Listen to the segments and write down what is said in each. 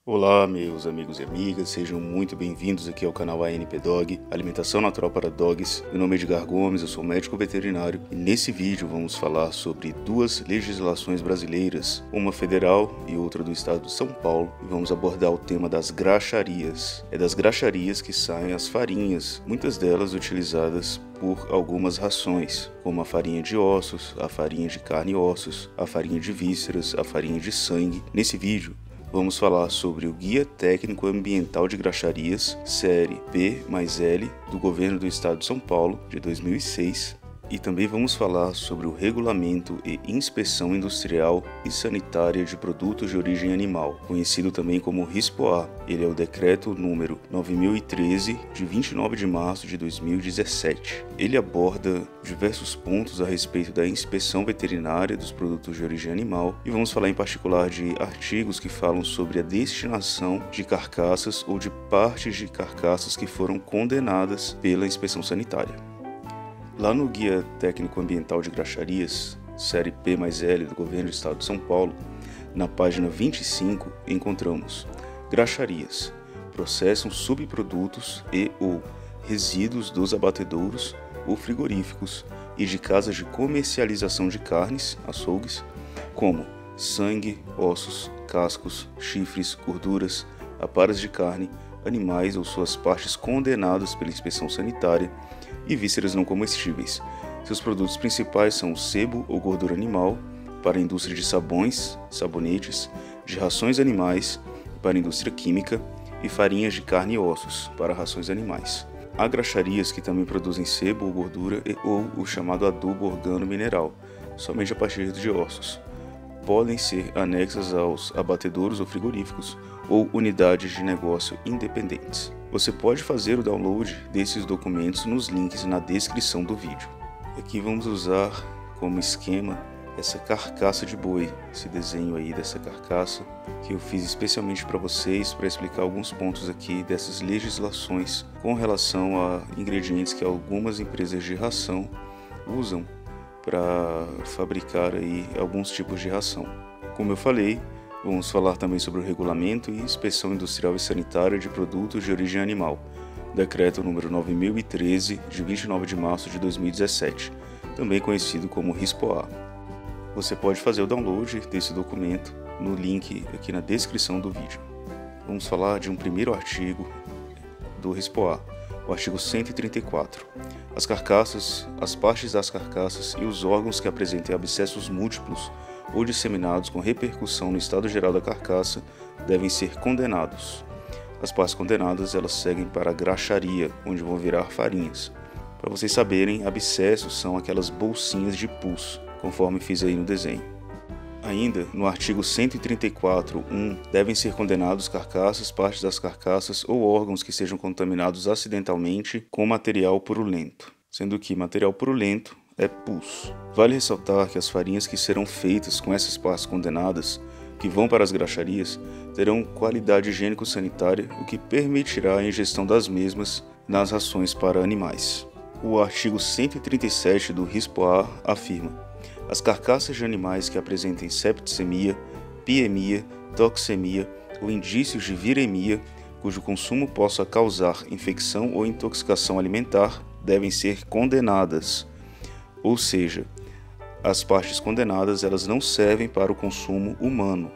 Olá, meus amigos e amigas, sejam muito bem-vindos aqui ao canal ANP Dog, Alimentação Natural para Dogs. Meu nome é Edgar Gomes, eu sou médico veterinário e nesse vídeo vamos falar sobre duas legislações brasileiras, uma federal e outra do estado de São Paulo, e vamos abordar o tema das graxarias. É das graxarias que saem as farinhas, muitas delas utilizadas por algumas rações, como a farinha de ossos, a farinha de carne e ossos, a farinha de vísceras, a farinha de sangue. Nesse vídeo, vamos falar sobre o Guia Técnico Ambiental de Graxarias, série P+L, do Governo do Estado de São Paulo, de 2006. E também vamos falar sobre o Regulamento e Inspeção Industrial e Sanitária de Produtos de Origem Animal, conhecido também como RISPOA. Ele é o Decreto número 9013, de 29 de março de 2017. Ele aborda diversos pontos a respeito da inspeção veterinária dos produtos de origem animal e vamos falar em particular de artigos que falam sobre a destinação de carcaças ou de partes de carcaças que foram condenadas pela inspeção sanitária. Lá no Guia Técnico Ambiental de Graxarias, série P+L do Governo do Estado de São Paulo, na página 25, encontramos: graxarias processam subprodutos e ou resíduos dos abatedouros ou frigoríficos e de casas de comercialização de carnes, açougues, como sangue, ossos, cascos, chifres, gorduras, aparas de carne, animais ou suas partes condenadas pela inspeção sanitária e vísceras não comestíveis. Seus produtos principais são o sebo ou gordura animal para a indústria de sabões, sabonetes, de rações animais para a indústria química e farinhas de carne e ossos para rações animais. Há graxarias que também produzem sebo ou gordura ou o chamado adubo organo-mineral, somente a partir de ossos. Podem ser anexas aos abatedouros ou frigoríficos ou unidades de negócio independentes. Você pode fazer o download desses documentos nos links na descrição do vídeo. Aqui vamos usar como esquema essa carcaça de boi, esse desenho aí dessa carcaça que eu fiz especialmente para vocês, para explicar alguns pontos aqui dessas legislações com relação a ingredientes que algumas empresas de ração usam para fabricar aí alguns tipos de ração. Como eu falei, vamos falar também sobre o Regulamento e Inspeção Industrial e Sanitária de Produtos de Origem Animal, Decreto número 9013, de 29 de março de 2017, também conhecido como RISPOA. Você pode fazer o download desse documento no link aqui na descrição do vídeo. Vamos falar de um primeiro artigo do RISPOA, o artigo 134. As carcaças, as partes das carcaças e os órgãos que apresentem abscessos múltiplos ou disseminados com repercussão no estado geral da carcaça devem ser condenados. As partes condenadas elas seguem para a graxaria, onde vão virar farinhas. Para vocês saberem, abscessos são aquelas bolsinhas de pus, conforme fiz aí no desenho. Ainda, no artigo 134.1, devem ser condenados carcaças, partes das carcaças ou órgãos que sejam contaminados acidentalmente com material purulento, sendo que material purulento é pus. Vale ressaltar que as farinhas que serão feitas com essas partes condenadas, que vão para as graxarias, terão qualidade higiênico-sanitária, o que permitirá a ingestão das mesmas nas rações para animais. O artigo 137 do RISPOA afirma: as carcaças de animais que apresentem septicemia, piemia, toxemia ou indícios de viremia, cujo consumo possa causar infecção ou intoxicação alimentar, devem ser condenadas. Ou seja, as partes condenadas elas não servem para o consumo humano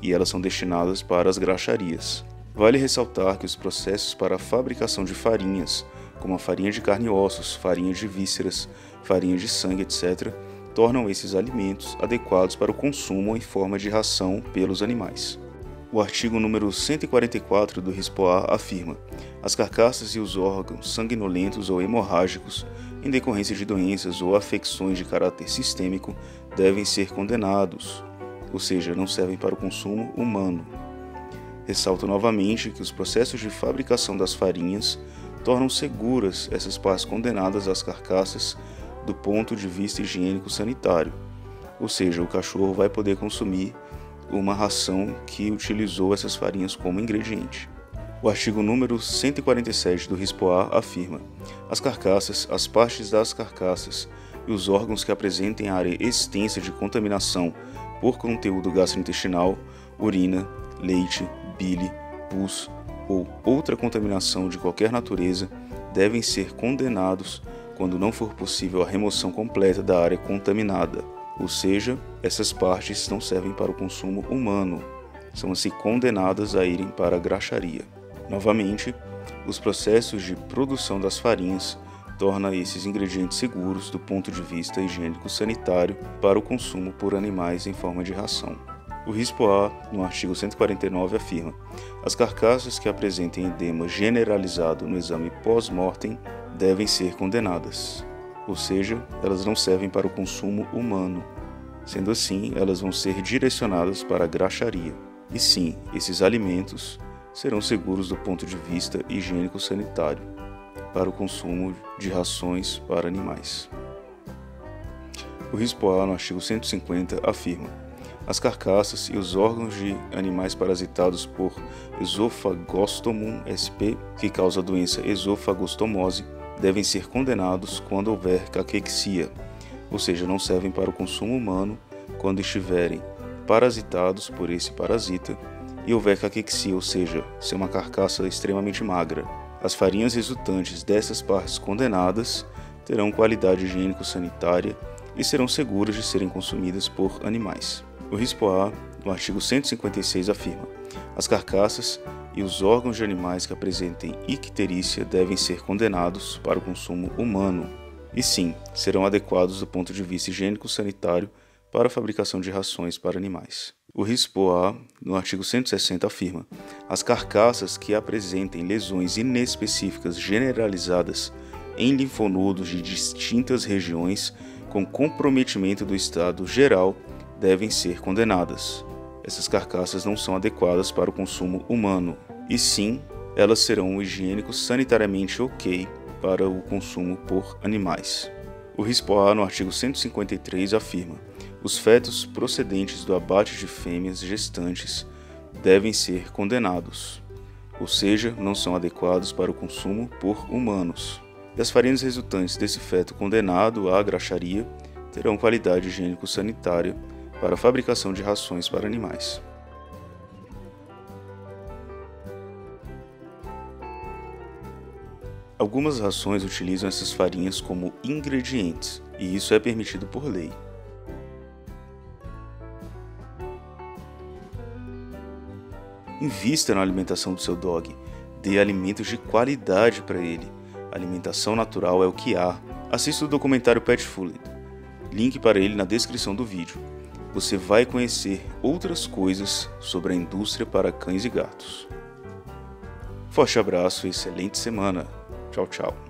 e elas são destinadas para as graxarias. Vale ressaltar que os processos para a fabricação de farinhas, como a farinha de carne e ossos, farinha de vísceras, farinha de sangue, etc., tornam esses alimentos adequados para o consumo em forma de ração pelos animais. O artigo número 144 do RISPOA afirma: as carcaças e os órgãos sanguinolentos ou hemorrágicos, em decorrência de doenças ou afecções de caráter sistêmico, devem ser condenados, ou seja, não servem para o consumo humano. Ressalto novamente que os processos de fabricação das farinhas tornam seguras essas partes condenadas às carcaças do ponto de vista higiênico-sanitário, ou seja, o cachorro vai poder consumir uma ração que utilizou essas farinhas como ingrediente. O artigo número 147 do RISPOA afirma: as carcaças, as partes das carcaças e os órgãos que apresentem área extensa de contaminação por conteúdo gastrointestinal, urina, leite, bile, pus ou outra contaminação de qualquer natureza devem ser condenados quando não for possível a remoção completa da área contaminada, ou seja, essas partes não servem para o consumo humano, são assim condenadas a irem para a graxaria. Novamente, os processos de produção das farinhas tornam esses ingredientes seguros do ponto de vista higiênico-sanitário para o consumo por animais em forma de ração. O RISPO-A, no artigo 149, afirma: as carcaças que apresentem edema generalizado no exame pós-mortem devem ser condenadas, ou seja, elas não servem para o consumo humano. Sendo assim, elas vão ser direcionadas para a graxaria. E sim, esses alimentos serão seguros do ponto de vista higiênico-sanitário para o consumo de rações para animais. O RISPO-A, no artigo 150, afirma: as carcaças e os órgãos de animais parasitados por Esophagostomus sp, que causa a doença esofagostomose, devem ser condenados quando houver caquexia, ou seja, não servem para o consumo humano quando estiverem parasitados por esse parasita e houver caquexia, ou seja, ser uma carcaça extremamente magra. As farinhas resultantes dessas partes condenadas terão qualidade higiênico-sanitária e serão seguras de serem consumidas por animais. O RISPO-A, no artigo 156, afirma: as carcaças e os órgãos de animais que apresentem icterícia devem ser condenados para o consumo humano, e sim, serão adequados do ponto de vista higiênico-sanitário para a fabricação de rações para animais. O RISPO-A, no artigo 160, afirma: as carcaças que apresentem lesões inespecíficas generalizadas em linfonodos de distintas regiões com comprometimento do estado geral devem ser condenadas. Essas carcaças não são adequadas para o consumo humano, e sim, elas serão higiênico-sanitariamente ok para o consumo por animais. O RISPO-A, no artigo 153, afirma: os fetos procedentes do abate de fêmeas gestantes devem ser condenados, ou seja, não são adequados para o consumo por humanos. E as farinhas resultantes desse feto condenado à graxaria terão qualidade higiênico-sanitária para a fabricação de rações para animais. Algumas rações utilizam essas farinhas como ingredientes, e isso é permitido por lei. Invista na alimentação do seu dog, dê alimentos de qualidade para ele. A alimentação natural é o que há. Assista o documentário Pet Food, link para ele na descrição do vídeo. Você vai conhecer outras coisas sobre a indústria para cães e gatos. Forte abraço e excelente semana. Tchau, tchau.